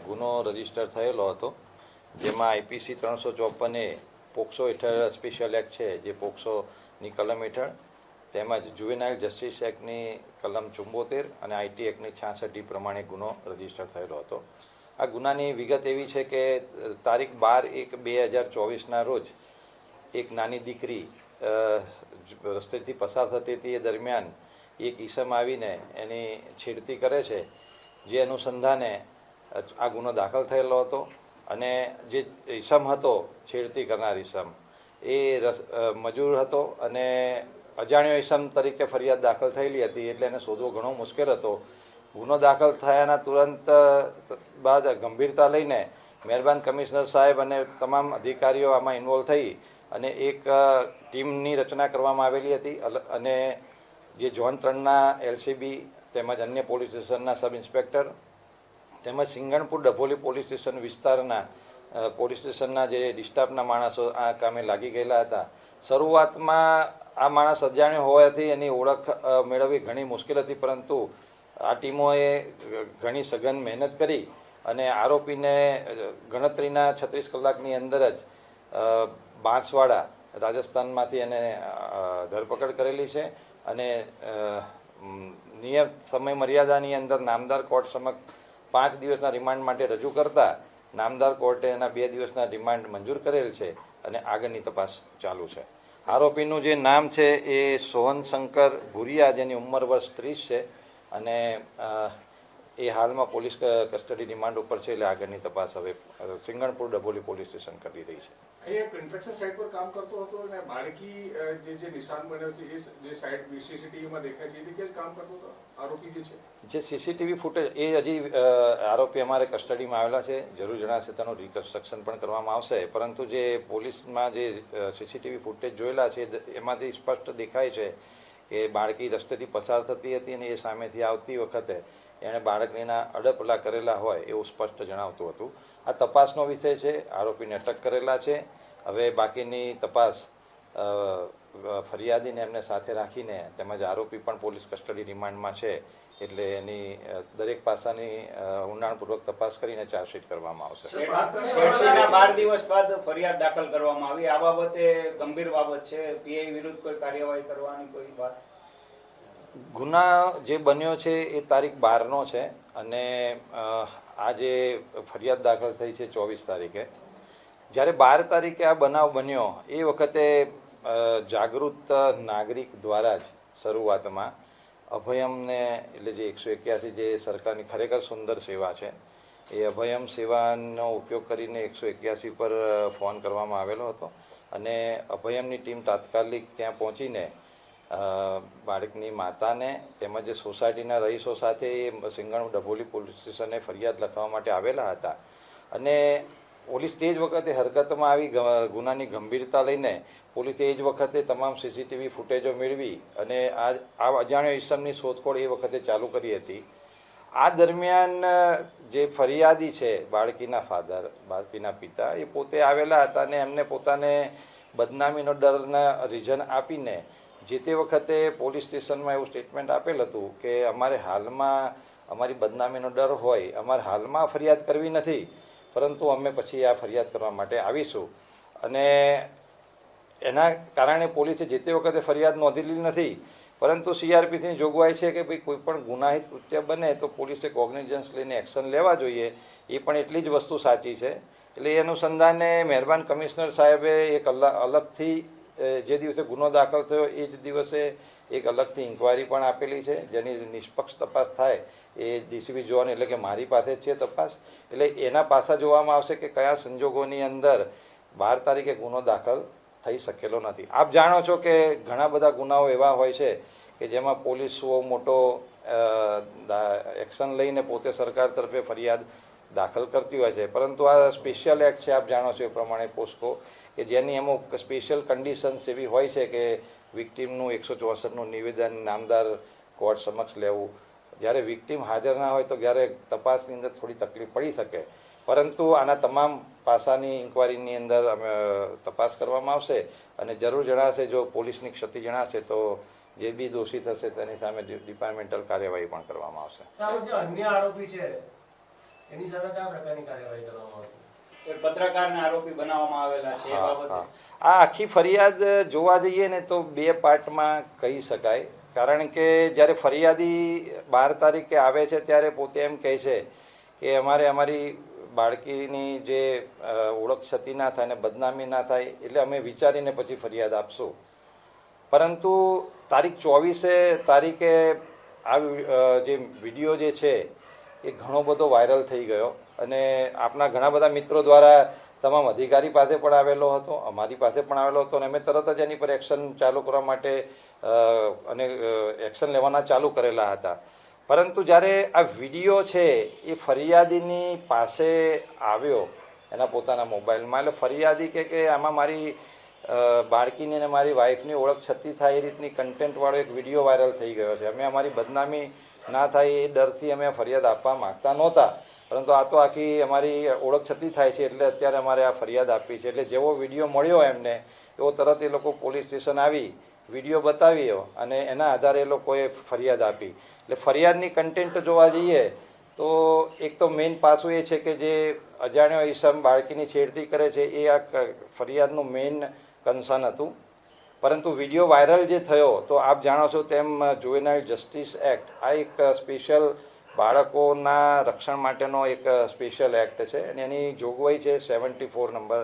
ગુનો રજીસ્ટર થયેલો હતો, જેમાં આઈપીસી 354A પોક્સો હેઠળ સ્પેશિયલ એક્ટ છે, જે પોક્સોની કલમ હેઠળ, તેમજ જુવેનાઇલ જસ્ટિસ એક્ટની કલમ 74 અને આઈટી એક્ટની 66D પ્રમાણે ગુનો રજીસ્ટર થયેલો હતો. આ ગુનાની વિગત એવી છે કે તારીખ 12/1/2024ના રોજ એક નાની દીકરી રસ્તેથી પસાર થતી હતી. એ દરમિયાન એક ઈસમ આવીને એની છેડતી કરે છે, જે અનુસંધાને આ ગુનો દાખલ થયેલો હતો. અને જે ઈસમ હતો, છેડતી કરનાર ઈસમ, એ મજૂર હતો અને અજાણ્યો ઈસમ તરીકે ફરિયાદ દાખલ થયેલી હતી, એટલે એને શોધવો ઘણો મુશ્કેલ હતો. ગુનો દાખલ થયાના તુરંત બાદ ગંભીરતા લઈને મહેરબાન કમિશનર સાહેબ અને તમામ અધિકારીઓ આમાં ઇન્વોલ્વ થઈ અને એક ટીમની રચના કરવામાં આવેલી હતી. અને જે ઝોન 3ના એલસીબી તેમજ અન્ય પોલીસ સ્ટેશનના સબ ઇન્સ્પેક્ટર તેમજ સિંગણપુર ડભોલી પોલીસ સ્ટેશન વિસ્તારના પોલીસ સ્ટેશનના જે ડિસ્ટાફના માણસો આ કામે લાગી ગયેલા હતા. શરૂઆતમાં આ માણસ અજાણ્યો હોવાથી એની ઓળખ મેળવવી ઘણી મુશ્કેલ હતી, પરંતુ આ ટીમોએ ઘણી સઘન મહેનત કરી અને આરોપીને ગણતરીના 36 કલાકની અંદર જ બાંસવાડા રાજસ્થાનમાંથી એને ધરપકડ કરેલી છે. અને નિયત સમય મર્યાદાની અંદર નામદાર કોર્ટ સમક્ષ 5 દિવસના રિમાન્ડ માટે રજૂ કરતા નામદાર કોર્ટે એના 2 દિવસના રિમાન્ડ મંજૂર કરેલ છે અને આગળની તપાસ ચાલુ છે. આરોપીનું જે નામ છે એ સોહન શંકર ભુરિયા, જેની ઉંમર વર્ષ 30 છે અને એ હાલમાં પોલીસ કસ્ટડી રિમાન્ડ ઉપર છે. એટલે આગળની તપાસ હવે સિંગણપુર ડભોલી પોલીસ સ્ટેશન કરી રહી છે. અહીંયા કન્સ્ટ્રક્શન સાઇટ પર કામ કરતો હતો અને બાળકી જે નિશાન બન્યો છે એ જે સાઇટ સીસીટીવીમાં દેખાય છે એ જગ્યાએ જ કામ કરતો હતો આરોપી જે છે. જે સીસીટીવી ફૂટેજ એ હજી આરોપી અમારે કસ્ટડીમાં આવેલા છે. જરૂર જણાશે તેનું રિકન્સ્ટ્રક્શન પણ કરવામાં આવશે, પરંતુ જે પોલીસમાં જે સીસીટીવી ફૂટેજ જોયેલા છે એમાંથી સ્પષ્ટ દેખાય છે કે બાળકી રસ્તેથી પસાર થતી હતી અને એ સામેથી આવતી વખતે એણે બાળકીના અડપલા કરેલા હોય એવું સ્પષ્ટ જણાવતું હતું. આ તપાસનો વિષય છે. આરોપીને અટક કરેલા છે. હવે બાકીની તપાસ ફરિયાદીને એમને સાથે રાખીને તેમજ આરોપી પણ પોલીસ કસ્ટડી રિમાન્ડમાં છે, એટલે એની દરેક પાસાની ઊંડાણપૂર્વક તપાસ કરીને ચાર્જશીટ કરવામાં આવશે. 12 દિવસ બાદ ફરિયાદ દાખલ કરવામાં આવી. આ બાબતે ગંભીર બાબત છે. પીઆઈ વિરુદ્ધ કોઈ કાર્યવાહી કરવાની કોઈ વાત? ગુના જે બન્યો છે એ તારીખ 12નો છે અને આ જે ફરિયાદ દાખલ થઈ છે 24 તારીખે. જ્યારે 12 તારીખે આ બનાવ બન્યો એ વખતે જાગૃત નાગરિક દ્વારા જ શરૂઆતમાં અભયમને, એટલે જે 181 જે સરકારની ખરેખર સુંદર સેવા છે, એ અભયમ સેવાનો ઉપયોગ કરીને 181 પર ફોન કરવામાં આવેલો હતો અને અભયમની ટીમ તાત્કાલિક ત્યાં પહોંચીને બાળકની માતાને તેમજ સોસાયટીના રહીશો સાથે સિંગણ ડભોલી પોલીસ સ્ટેશને ફરિયાદ લખવા માટે આવેલા હતા. અને પોલીસ તે જ વખતે હરકતમાં આવી ગુનાની ગંભીરતા લઈને પોલીસે એ જ વખતે તમામ સીસીટીવી ફૂટેજો મેળવી અને આ અજાણ્યો ઈસમની શોધખોળ એ વખતે ચાલુ કરી હતી. આ દરમિયાન જે ફરિયાદી છે, બાળકીના ફાધર, બાળકીના પિતા, એ પોતે આવેલા હતા અને એમને પોતાને બદનામીનો ડરના રીઝન આપીને જે તે વખતે પોલીસ સ્ટેશનમાં એવું સ્ટેટમેન્ટ આપેલ હતું કે અમારે હાલમાં અમારી બદનામીનો ડર હોય, અમારે હાલમાં ફરિયાદ કરવી નથી, પરંતુ અમે પછી આ ફરિયાદ કરવા માટે આવીશું. અને એના કારણે પોલીસે જે તે વખતે ફરિયાદ નોંધેલી નથી, પરંતુ સીઆરપીસીની જોગવાઈ છે કે ભાઈ કોઈ પણ ગુનાહિત કૃત્ય બને તો પોલીસે કોગ્નિઝન્સ લઈને એક્શન લેવા જોઈએ. એ પણ એટલી જ વસ્તુ સાચી છે. એટલે એ અનુસંધાને મહેરબાન કમિશનર સાહેબે એક અલગથી જે દિવસે ગુનો દાખલ થયો એ જ દિવસે એક અલગથી ઇન્કવાયરી પણ આપેલી છે, જેની નિષ્પક્ષ તપાસ થાય એ ડીસીપી જોવાની, એટલે કે મારી પાસે જ છે તપાસ. એટલે એના પાસા જોવામાં આવશે કે કયા સંજોગોની અંદર 12 તારીખે ગુનો દાખલ થઈ શકેલો નથી. આપ જાણો છો કે ઘણા બધા ગુનાઓ એવા હોય છે કે જેમાં પોલીસો મોટો એક્શન લઈને પોતે સરકાર તરફે ફરિયાદ દાખલ કરતી હોય છે, પરંતુ આ સ્પેશિયલ એક્ટ છે, આપ જાણો છો એ પ્રમાણે પોસ્કો, કે જેની અમુક સ્પેશિયલ કન્ડિશન્સ એવી હોય છે કે વિક્ટીમનું 164નું નિવેદન નામદાર કોર્ટ સમક્ષ લેવું. જ્યારે વિક્ટીમ હાજર ના હોય તો જ્યારે તપાસની અંદર થોડી તકલીફ પડી શકે, પરંતુ આના તમામ પાસાની ઇન્કવાયરીની અંદર અમે તપાસ કરવામાં આવશે અને જરૂર જણાશે, જો પોલીસની ક્ષતિ જણાશે તો જે બી દોષિત હશે તેની સામે ડિપાર્ટમેન્ટલ કાર્યવાહી પણ કરવામાં આવશે. અન્ય આરોપી છે એની સામે કયા પ્રકારની કાર્યવાહી કરવામાં આવશે? એક પત્રકારને આરોપી બનાવવામાં આવેલા છે એ હા, બાબતે હા. આ આખી ફરિયાદ જોવા જઈએ ને તો બે પાર્ટમાં કહી શકાય. કારણ કે જ્યારે ફરિયાદી 12 તારીખે આવે છે ત્યારે પોતે એમ કહે છે કે અમારે અમારી બાળકીની જે ઓળખ ક્ષતિ ના થાય ને બદનામી ના થાય એટલે અમે વિચારીને પછી ફરિયાદ આપશું. પરંતુ તારીખ 24 તારીખે આ જે વિડીયો જે છે એ ઘણો બધો વાયરલ થઈ ગયો અને આપણા ઘણા બધા મિત્રો દ્વારા તમામ અધિકારી પાસે પણ આવેલો હતો, અમારી પાસે પણ આવેલો હતો અને અમે તરત જ એની પર એક્શન ચાલુ કરવા માટે અને એક્શન લેવાના ચાલુ કરેલા હતા. પરંતુ જ્યારે આ વિડીયો છે એ ફરિયાદીની પાસે આવ્યો એના પોતાના મોબાઈલમાં, એટલે ફરિયાદી કે આમાં મારી બાળકીની અને મારી વાઈફની ઓળખ છતી થાય એ રીતની કન્ટેન્ટવાળો એક વિડીયો વાયરલ થઈ ગયો છે. અમે અમારી બદનામી ના થાય એ ડરથી અમે ફરિયાદ આપવા માગતા નહોતા, પરંતુ આ તો આખી અમારી ઓળખ છતી થાય છે એટલે અત્યારે અમારે આ ફરિયાદ આપવી છે. એટલે જેવો વિડીયો મળ્યો એમને એવો તરત એ લોકો પોલીસ સ્ટેશન આવી વિડીયો બતાવ્યો અને એના આધારે એ લોકોએ ફરિયાદ આપી. એટલે ફરિયાદની કન્ટેન્ટ જોવા જઈએ તો એક તો મેઇન પાસું એ છે કે જે અજાણ્યો ઈસમ બાળકીની છેડતી કરે છે એ આ ફરિયાદનું મેઇન કન્સર્ન હતું. પરંતુ વિડીયો વાયરલ જે થયો તો આપ જાણો છો તેમ જુવેનાઇલ જસ્ટિસ એક્ટ આ એક સ્પેશિયલ બાળકોના રક્ષણ માટેનો એક સ્પેશિયલ એક્ટ છે અને એની જોગવાઈ છે 74 નંબર